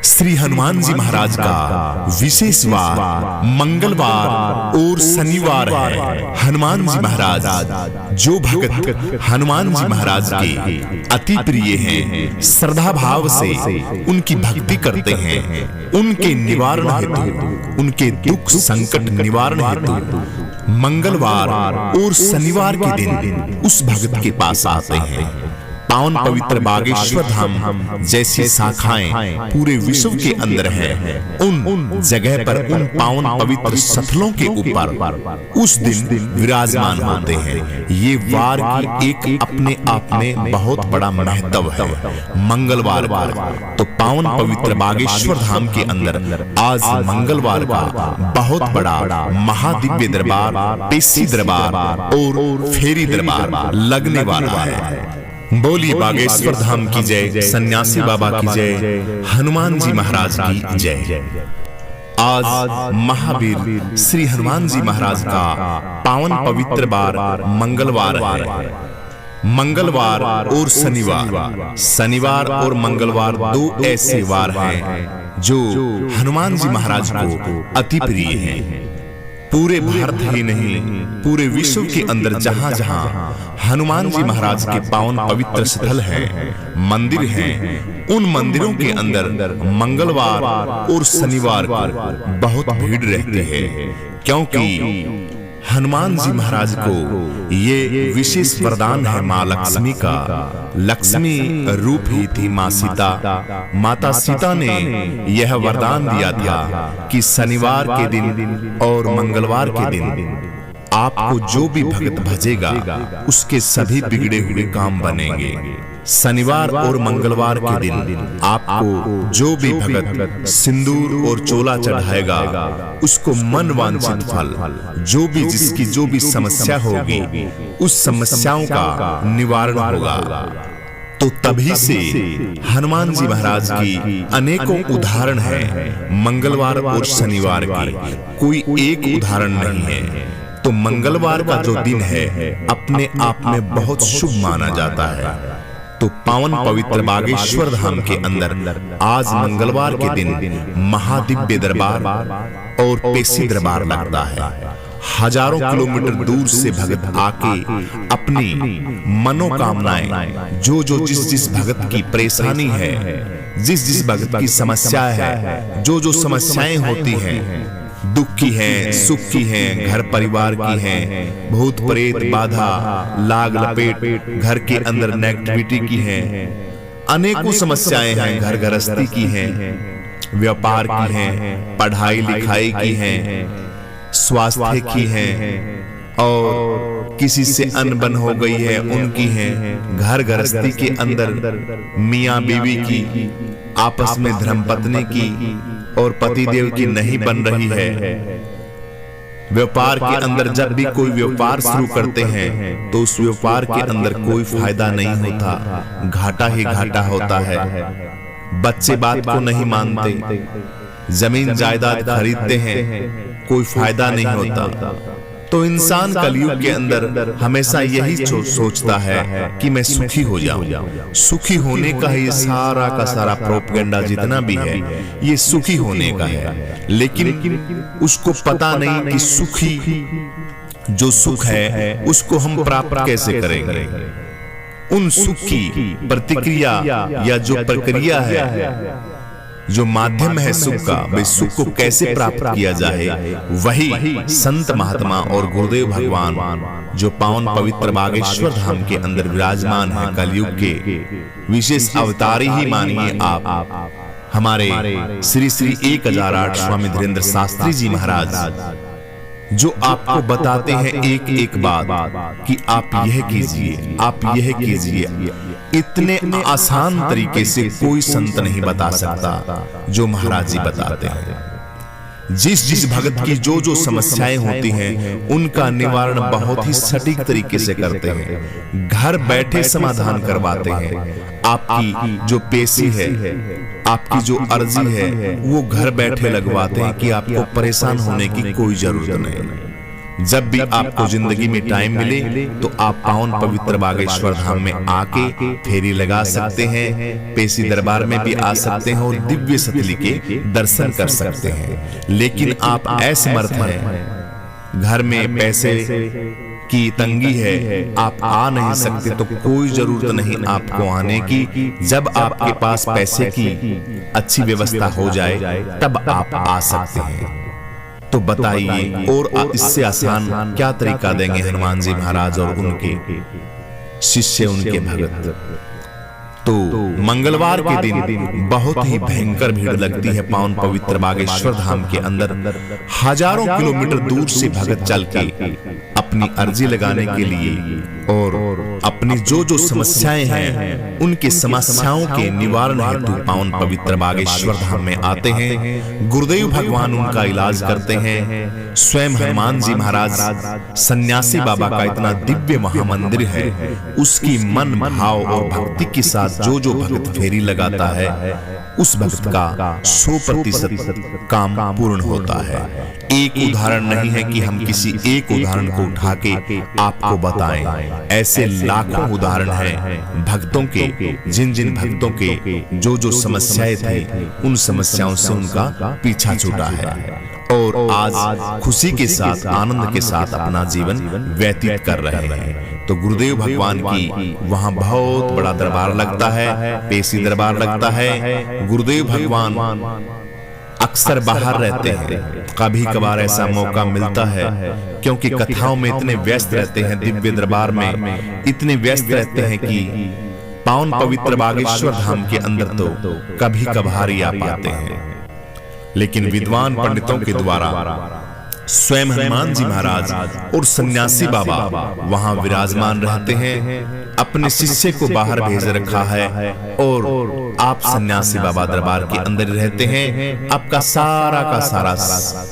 श्री हनुमान जी महाराज का विशेष वार मंगलवार और शनिवार है। हनुमान जी महाराज, जो भक्त हनुमान जी महाराज के अति प्रिय हैं, श्रद्धा भाव से उनकी भक्ति करते हैं, उनके निवारण हेतु, उनके दुख संकट निवारण हेतु मंगलवार और शनिवार के दिन उस भक्त के पास आते हैं। पावन पवित्र बागेश्वर धाम जैसी शाखाएं पूरे विश्व के अंदर हैं। उन जगह पर उन पावन पवित्र स्थलों के ऊपर उस दिन विराजमान होते हैं। ये वार की एक अपने आप में बहुत बड़ा महत्व है। मंगलवार का तो पावन पवित्र बागेश्वर धाम के अंदर आज मंगलवार का बहुत बड़ा महादिव्य दरबार, पेशी दरबार और फेरी दरबार लगने वाला है। बोली बागेश्वर धाम की जय, सन्यासी बाबा की जय, हनुमान जी महाराज की जय। आज महावीर श्री हनुमान जी महाराज का पावन पवित्र बार मंगलवार है। मंगलवार और शनिवार, शनिवार और मंगलवार दो ऐसे वार हैं जो हनुमान जी महाराज को अति प्रिय हैं। पूरे भारत ही नहीं, पूरे विश्व के अंदर जहां जहां हनुमान जी महाराज के पावन पवित्र स्थल हैं, मंदिर हैं, उन मंदिरों के अंदर मंगलवार और शनिवार को बहुत भीड़ रहती है, क्योंकि हनुमान जी महाराज को ये विशेष वरदान है माँ लक्ष्मी का। लक्ष्मी रूप ही थी माँ सीता। माता सीता ने यह वरदान दिया था कि शनिवार के दिन और मंगलवार के दिन आपको जो भी भक्त भजेगा उसके सभी बिगड़े हुए काम बनेंगे। शनिवार और मंगलवार के दिन आपको जो भी भक्त सिंदूर और चोला चढ़ाएगा उसको मन वांछित फल, जो भी जिसकी जो भी समस्या होगी उस समस्याओं का निवारण होगा। तो तभी से हनुमान जी महाराज की अनेकों उदाहरण हैं। मंगलवार और शनिवार की कोई एक उदाहरण नहीं है। तो मंगलवार का जो दिन है अपने आप में बहुत शुभ माना जाता है। तो पावन पवित्र बागेश्वर धाम के अंदर आज मंगलवार के दिन महादिव्य दरबार और पेशी दरबार लगता है। हजारों किलोमीटर दूर से भक्त आके अपनी मनोकामनाएं, जो जिस भक्त की परेशानी है, जिस भक्त की समस्या है, जो समस्याएं होती हैं, दुख की हैं, सुख की हैं, घर परिवार की हैं, भूत प्रेत बाधा, लाग लपेट, घर के अंदर नेगेटिविटी की हैं, अनेकों समस्याएं हैं, घर गृहस्थी की हैं, व्यापार की हैं, पढ़ाई लिखाई की हैं, स्वास्थ्य की हैं, और किसी से अनबन हो गई है उनकी हैं, घर गृहस्थी के अंदर मियाँ बीवी की, आपस में धर्मपत्नी की और पतिदेव की नहीं बन रही है। व्यापार के अंदर जब भी कोई व्यापार शुरू करते हैं तो उस व्यापार के अंदर कोई फायदा नहीं होता, घाटा ही घाटा होता है। बच्चे बात को नहीं मानते, जमीन जायदाद खरीदते हैं, कोई फायदा नहीं होता। तो इंसान कलयुग के अंदर हमेशा यही सोचता है कि मैं सुखी हो जाऊं। सुखी होने का ये सारा का सारा प्रोपेगेंडा जितना भी है ये सुखी होने का है, लेकिन उसको पता नहीं कि सुखी जो सुख है उसको हम प्राप्त कैसे करेंगे। उन सुख की प्रतिक्रिया या जो प्रक्रिया है, जो माध्यम है सुख का, वे सुख को कैसे प्राप्त किया जाए, वही संत महात्मा और गुरुदेव भगवान जो पावन पवित्र बागेश्वर धाम के अंदर विराजमान है, कलयुग के विशेष अवतारी ही मानिए आप, हमारे श्री श्री 1008 स्वामी धीरेन्द्र शास्त्री जी महाराज, जो आपको बताते हैं एक एक बात कि आप यह कीजिए, आप यह कीजिए। इतने आसान तरीके से कोई संत नहीं बता सकता जो महाराज जी बताते हैं। जिस भगत की जो समस्याएं होती हैं उनका निवारण बहुत ही सटीक तरीके से करते हैं, घर बैठे समाधान करवाते हैं। आपकी जो पेशी है, आपकी जो अर्जी है, वो घर बैठे लगवाते हैं कि आपको परेशान होने की कोई जरूरत नहीं। जब भी आपको जिंदगी में टाइम मिले तो आप पावन पवित्र बागेश्वर धाम में आके फेरी लगा सकते हैं, पेशी दरबार में भी आ सकते हैं और दिव्य सतली के दर्शन कर सकते हैं। लेकिन आप असमर्थ हैं, घर में पैसे की तंगी है, आप आ नहीं सकते, तो कोई जरूरत नहीं आपको आने की। जब आपके पास पैसे की अच्छी व्यवस्था हो जाए तब आप आ सकते हैं। तो बताइए और इससे आसान क्या तरीका देंगे हनुमान जी महाराज और उनके शिष्य, उनके भगत। तो मंगलवार के दिन बहुत ही भयंकर भीड़ लगती है पावन पवित्र बागेश्वर धाम के अंदर। हजारों किलोमीटर दूर से भगत चल के अपनी अर्जी लगाने के लिए और अपनी जो जो समस्याएं हैं उनके समस्याओं के निवारण हेतु पावन पवित्र बागेश्वर धाम में आते हैं। गुरुदेव भगवान उनका इलाज करते हैं। स्वयं हनुमान जी महाराज सन्यासी बाबा का इतना दिव्य महामंदिर है, उसकी मन भाव और भक्ति के साथ जो जो भक्त फेरी लगाता है उस भक्त का 100% काम पूर्ण होता है। एक उदाहरण नहीं है कि हम किसी एक उदाहरण को उठा के आपको बताएं, ऐसे लाखों उदाहरण हैं भक्तों के, जिन जिन भक्तों के जो जो समस्याएं थी उन समस्याओं से उनका पीछा छूटा है और आज खुशी के साथ, आनंद के साथ अपना जीवन व्यतीत कर रहे हैं। तो गुरुदेव भगवान की वहां बहुत बड़ा दरबार लगता है, पेशी दरबार लगता है। गुरुदेव भगवान अक्सर बाहर रहते हैं, कभी कभार ऐसा मौका मिलता है क्योंकि कथाओं में इतने व्यस्त रहते हैं, दिव्य दरबार में इतने व्यस्त रहते हैं कि पावन पवित्र बागेश्वर धाम के अंदर तो कभी कभार ही आ पाते हैं। लेकिन विद्वान पंडितों के द्वारा स्वयं हनुमान जी महाराज और सन्यासी बाबा वहां विराजमान रहते हैं, अपने शिष्य को बाहर भेज रखा है और आप सन्यासी बाबा दरबार के अंदर रहते हैं। आपका सारा का सारा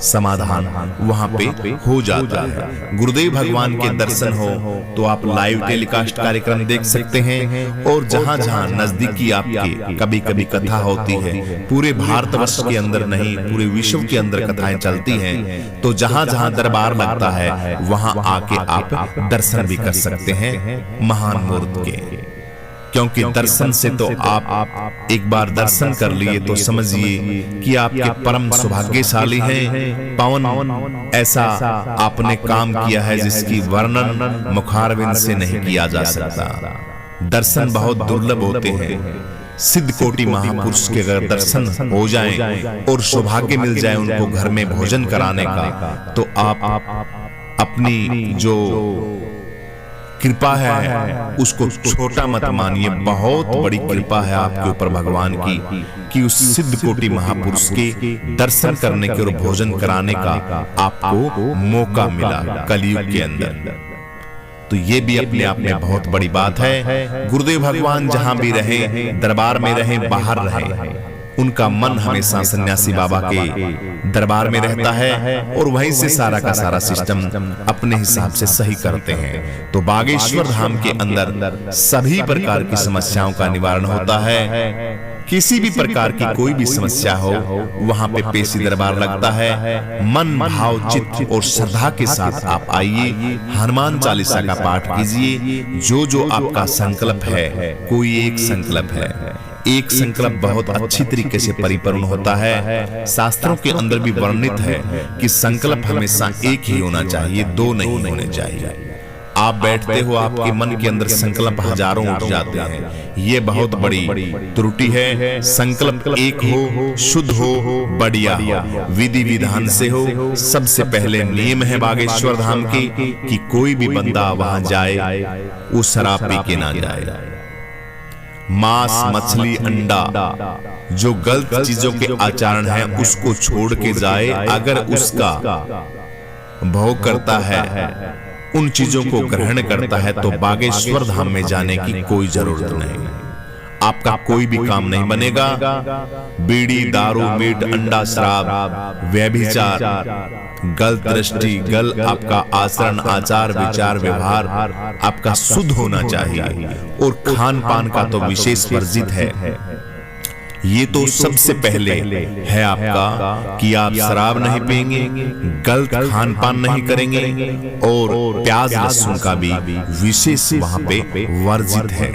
समाधान वहां पे हो जाता है। गुरुदेव भगवान के दर्शन हो तो आप लाइव टेलीकास्ट कार्यक्रम देख सकते हैं और जहां जहां नजदीकी आपके कभी कभी कथा होती है, पूरे भारतवर्ष के अंदर नहीं पूरे विश्व के अंदर कथाएं चलती हैं, तो जहां जहां दरबार लगता है वहां आके आप दर्शन भी कर सकते हैं महान मूर्त के। क्योंकि दर्शन से तो आप एक बार दर्शन कर लिए तो समझिए कि आपके परम सौभाग्यशाली हैं। पावन ऐसा आपने काम किया है जिसकी वर्णन मुखारविंद से नहीं किया जा सकता। दर्शन बहुत दुर्लभ होते हैं। सिद्ध कोटि महापुरुष के अगर दर्शन हो जाएं और सौभाग्य मिल जाए उनको घर में भोजन कराने का, तो आप अपनी जो कृपा है उसको छोटा मत मानिए। बहुत बड़ी कृपा है आपके ऊपर भगवान की कि उस सिद्ध कोटि महापुरुष के दर्शन करने के और भोजन कराने का आपको मौका मिला कलयुग के अंदर। तो ये भी अपने आप में बहुत बड़ी बात है। गुरुदेव भगवान जहां भी रहे, दरबार में रहे, बाहर रहे, उनका मन हमेशा सन्यासी बाबा के दरबार में रहता है और वहीं से सारा का सारा सिस्टम अपने हिसाब से सही करते हैं। तो बागेश्वर धाम के अंदर सभी प्रकार की समस्याओं का निवारण होता है। किसी भी प्रकार की कोई भी समस्या हो वहां पे पेशी दरबार लगता है। मन भाव चित्त और श्रद्धा के साथ आप आइए, हनुमान चालीसा का पाठ कीजिए। जो जो आपका संकल्प है, कोई एक संकल्प है, एक संकल्प बहुत अच्छी तरीके से परिपूर्ण होता है। शास्त्रों के अंदर भी वर्णित है कि संकल्प हमेशा एक ही होना चाहिए, दो नहीं होने चाहिए। आप बैठते हो, आपके मन के अंदर संकल्प हजारों उठ जाते हैं, ये बहुत बड़ी त्रुटि है। संकल्प एक हो, शुद्ध हो, बढ़िया हो, विधि विधान से हो। सबसे पहले नियम है बागेश्वर धाम के कि कोई भी बंदा वहां जाए वो शराब पी के ना जाए। मांस, मछली, अंडा, जो गलत चीजों के आचरण है उसको छोड़ के जाए। अगर उसका भोग करता है, उन चीजों को ग्रहण करता है, तो बागेश्वर धाम में जाने की कोई जरूरत नहीं। आपका कोई भी काम नहीं बनेगा। बीड़ी, दारू, मीट, अंडा, शराब, व्यभिचार, गलत दृष्टि, गलत आपका आचरण, आचार, विचार, व्यवहार आपका शुद्ध होना चाहिए। और खान पान का तो विशेष वर्जित है। ये तो सबसे पहले है आपका कि आप शराब नहीं पिएंगे, गलत खान पान नहीं करेंगे और प्याज लहसुन का भी विशेष वहां पे वर्जित है।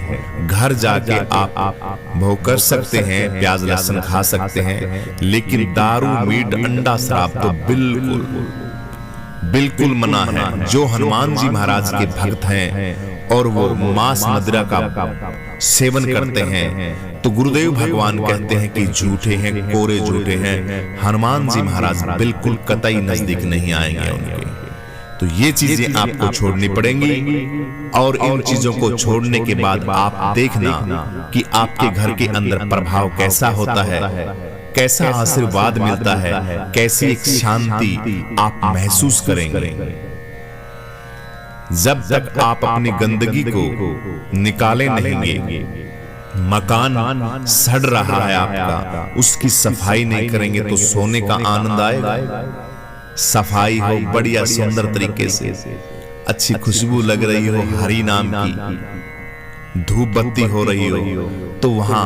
घर जाके आप भोग कर सकते हैं, प्याज लहसुन खा सकते हैं, लेकिन दारू मीट अंडा शराब तो बिल्कुल मना है। जो हनुमान जी महाराज के भक्त हैं और वो मांस मदिरा का सेवन करते हैं तो गुरुदेव भगवान कहते हैं कि झूठे हैं, कोरे झूठे हैं। हनुमान जी महाराज बिल्कुल कतई नजदीक नहीं आएंगे उनके। तो ये चीजें आपको छोड़नी पड़ेंगी और इन चीजों को छोड़ने के बाद आप देखना कि आपके घर के अंदर प्रभाव कैसा होता है, कैसा आशीर्वाद मिलता है, कैसी एक शांति आप महसूस करेंगे। जब तक आप अपनी गंदगी को निकाले नहीं, मकान सड़ रहा है आपका, उसकी सफाई नहीं करेंगे तो सोने का आनंद आएगा। सफाई हो बढ़िया सुंदर तरीके से, अच्छी खुशबू लग रही हो, हरि नाम की धूप बत्ती हो रही हो, तो वहां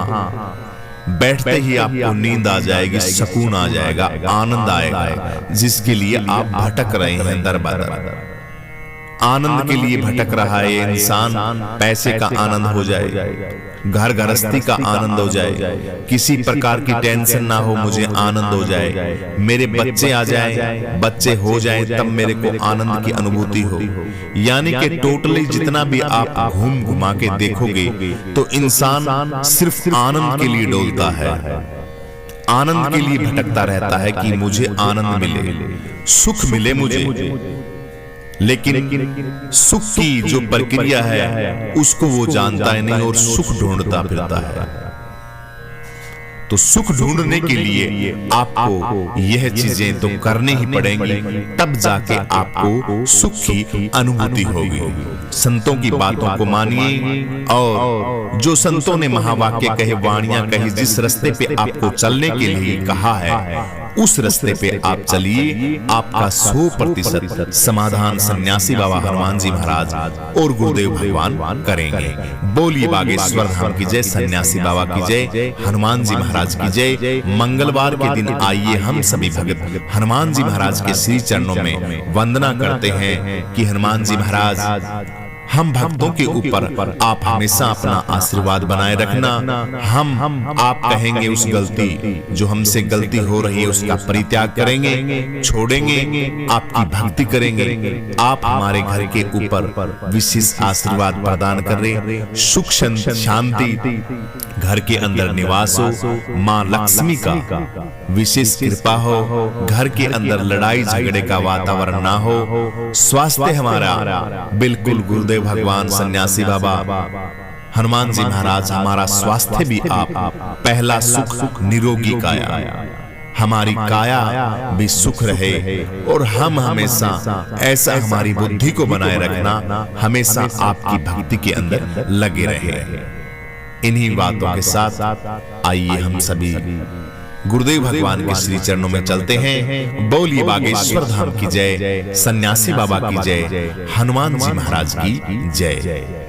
बैठते ही आपको नींद आ जाएगी, सुकून आ जाएगा, आनंद आएगा। जिसके लिए आप भटक रहे हैं दर बदर, आनंद के लिए भटक रहा है इंसान, पैसे का आनंद हो जाए, घर गृहस्थी का आनंद हो जाए, किसी प्रकार की टेंशन ना हो, मुझे आनंद हो जाए, मेरे बच्चे आ जाए, बच्चे हो जाए, तब मेरे को आनंद की अनुभूति हो। यानी कि टोटली जितना भी आप घूम घुमा के देखोगे तो इंसान सिर्फ आनंद के लिए डोलता है, आनंद के लिए भटकता रहता है कि मुझे आनंद मिले, सुख मिले मुझे। लेकिन सुख की जो प्रक्रिया है उसको वो जानता है नहीं और सुख ढूंढता फिरता है। तो सुख ढूंढने के लिए आपको यह चीजें तो करनी ही पड़ेंगी, तब जाके आपको सुख की अनुभूति होगी। संतों की बातों को मानिए और जो संतों ने महावाक्य कहे, वाणियां कही, जिस रास्ते पे आपको चलने के लिए कहा है उस रास्ते पे आप चलिए। आपका 100% समाधान सन्यासी बाबा हनुमान जी महाराज और गुरुदेव भगवान करेंगे। बोलिए बागेश्वर धाम की जय, सन्यासी बाबा की जय, हनुमान जी महाराज की जय। मंगलवार के दिन आइए हम सभी भक्त हनुमान जी महाराज के श्री चरणों में वंदना करते हैं कि हनुमान जी महाराज हम भक्तों के ऊपर आप हमेशा अपना आशीर्वाद बनाए रखना। हम आप कहेंगे उस गलती जो हमसे गलती हो रही है उसका परित्याग करेंगे, छोड़ेंगे, आपकी भक्ति करेंगे। आप हमारे घर के ऊपर विशेष आशीर्वाद प्रदान कर रहे, सुख शांति घर के अंदर निवास हो, माँ लक्ष्मी का विशेष कृपा हो, घर के अंदर लड़ाई झगड़े का वातावरण ना हो, स्वास्थ्य हमारा बिल्कुल गुरुदेव भगवान सन्यासी बाबा हनुमान जी महाराज हमारा स्वास्थ्य भी आप पहला सुख निरोगी काया, हमारी काया भी सुख रहे और हम हमेशा ऐसा हमारी बुद्धि को बनाए रखना, हमेशा आपकी भक्ति के अंदर लगे रहे। इन्हीं बातों के साथ आइए हम सभी गुरुदेव भगवान के श्री चरणों में चलते हैं। बोलिए बागेश्वर धाम की जय, सन्यासी बाबा की जय, हनुमान जी महाराज की जय।